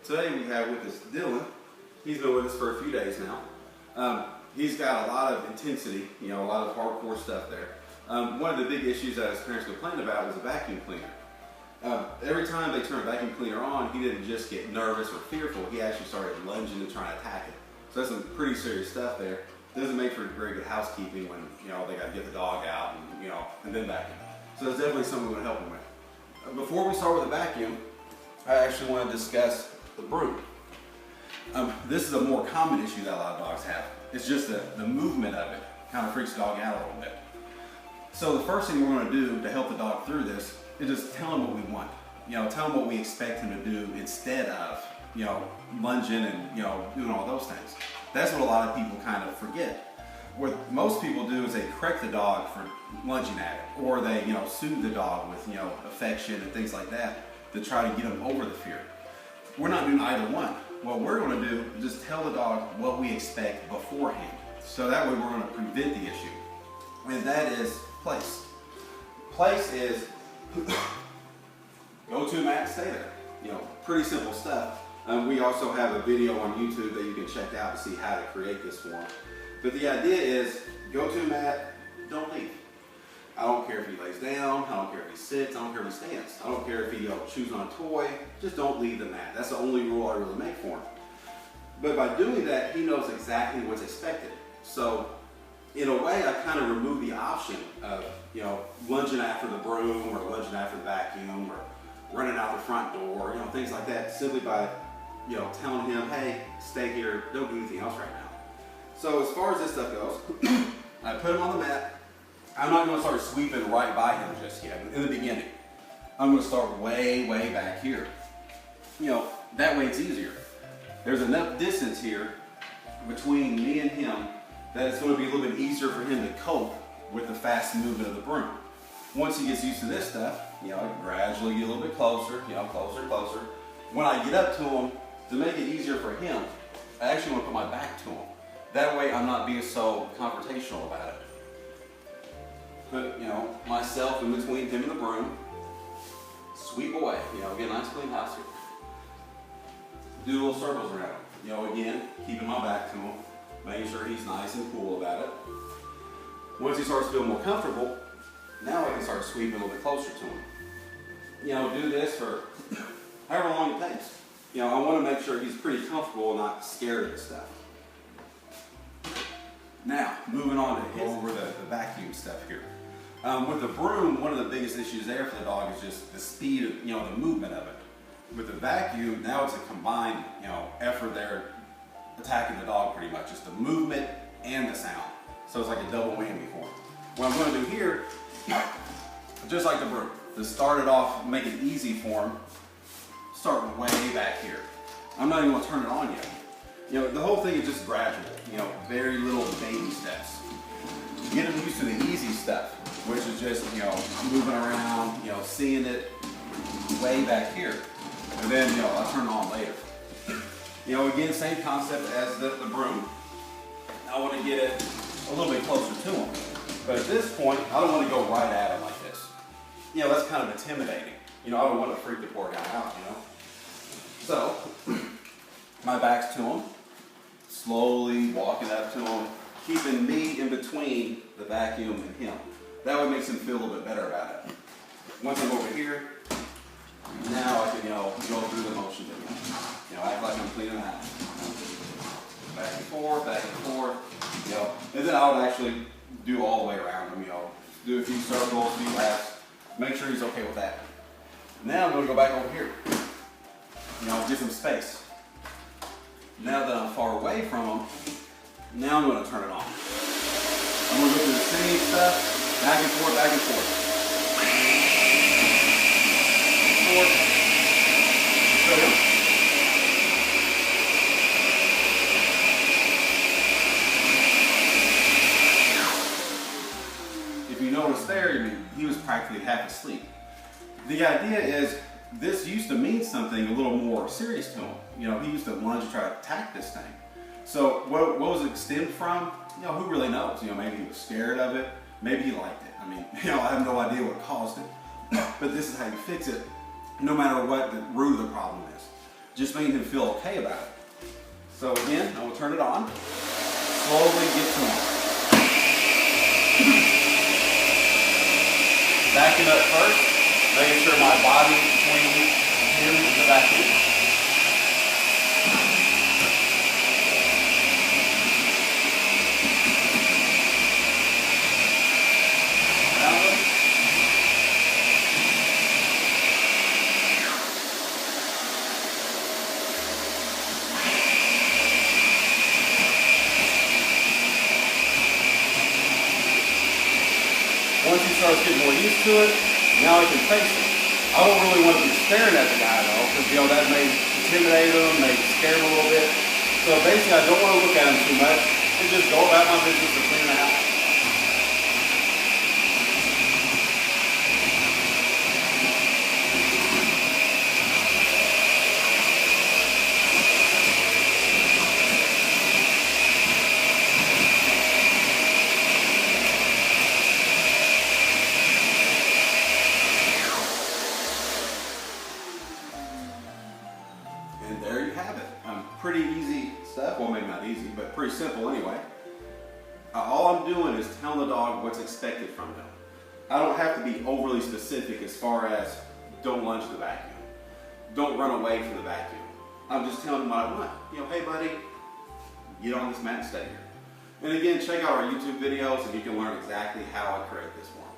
Today we have with us Dylan. He's been with us for a few days now. He's got a lot of intensity, a lot of hardcore stuff there. One of the big issues that his parents complained about was a vacuum cleaner. Every time they turned a vacuum cleaner on, he didn't just get nervous or fearful, he actually started lunging and trying to attack it. So that's some pretty serious stuff there. Doesn't make for very good housekeeping when they got to get the dog out and then vacuum. So that's definitely something we want to help him with. Before we start with the vacuum, I actually want to discuss the broom. This is a more common issue that a lot of dogs have. It's just the movement of it kind of freaks the dog out a little bit. So the first thing we're going to do to help the dog through this is just tell him what we want. Tell him what we expect him to do instead of lunging and doing all those things. That's what a lot of people kind of forget. What most people do is they correct the dog for lunging at it, or they soothe the dog with affection and things like that to try to get them over the fear. We're not doing either one. What we're going to do is just tell the dog what we expect beforehand. So that way we're going to prevent the issue. And that is place. Place is go to a mat, stay there. Pretty simple stuff. We also have a video on YouTube that you can check out to see how to create this form. But the idea is go to a mat, don't leave. I don't care if he lays down, I don't care if he sits, I don't care if he stands. I don't care if he chews on a toy, just don't leave the mat. That's the only rule I really make for him. But by doing that, he knows exactly what's expected. So in a way, I kind of remove the option of lunging after the broom or lunging after the vacuum or running out the front door, things like that, simply by telling him, hey, stay here, don't do anything else right now. So as far as this stuff goes, I put him on the mat. I'm not going to start sweeping right by him just yet in the beginning. I'm going to start way, way back here. That way it's easier. There's enough distance here between me and him that it's going to be a little bit easier for him to cope with the fast movement of the broom. Once he gets used to this stuff, gradually get a little bit closer, closer. When I get up to him, to make it easier for him, I actually want to put my back to him. That way I'm not being so confrontational about it. Put, myself in between him and the broom. Sweep away, get a nice clean house here. Do little circles around him. Again, keeping my back to him, making sure he's nice and cool about it. Once he starts to feel more comfortable, now I can start sweeping a little bit closer to him. Do this for however long it takes. I want to make sure he's pretty comfortable and not scared of this stuff. Now, moving on to go over the vacuum stuff here. With the broom, one of the biggest issues there for the dog is just the speed of, the movement of it. With the vacuum, now it's a combined, effort there, attacking the dog pretty much. Just the movement and the sound. So it's like a double whammy for him. What I'm going to do here, just like the broom, to start it off, make it easy for him, start way back here. I'm not even going to turn it on yet. The whole thing is just gradual, very little baby steps. Get them used to the easy stuff, which is just, moving around, seeing it way back here. And then, I'll turn it on later. Again, same concept as the broom. I want to get it a little bit closer to him. But at this point, I don't want to go right at him like this. That's kind of intimidating. I don't want to freak the poor guy out, So, my back's to him. Slowly walking up to him, keeping me in between the vacuum and him. That way makes him feel a little bit better about it. Once I'm over here, now I can, go through the motions again. Act like I'm cleaning the house. Back and forth, and then I would actually do all the way around him, do a few circles, a few laps, make sure he's okay with that. Now I'm going to go back over here, get some space. Now that I'm far away from him, now I'm going to turn it on. I'm going to go through the same stuff, back and forth, back and forth. If you notice there, he was practically half asleep. The idea is, this used to mean something a little more serious to him. He used to lunge to try to attack this thing. So what was it stemmed from? Who really knows? Maybe he was scared of it. Maybe he liked it. I have no idea what caused it. But this is how you fix it, no matter what the root of the problem is. just making him feel okay about it. So again, I will turn it on. Slowly get to him. Backing up first, making sure my body between him and the vacuum. Once he starts getting more used to it, now I can face him. I don't really want to be staring at the guy though, because that may intimidate him, may scare him a little bit. So basically I don't want to look at him too much and just go about my business of cleaning the house. And there you have it. Pretty easy stuff. Well, maybe not easy, but pretty simple anyway. All I'm doing is telling the dog what's expected from him. I don't have to be overly specific as far as don't lunge the vacuum. Don't run away from the vacuum. I'm just telling him what I want. Hey buddy, get on this mat and stay here. And again, check out our YouTube videos and you can learn exactly how I create this one.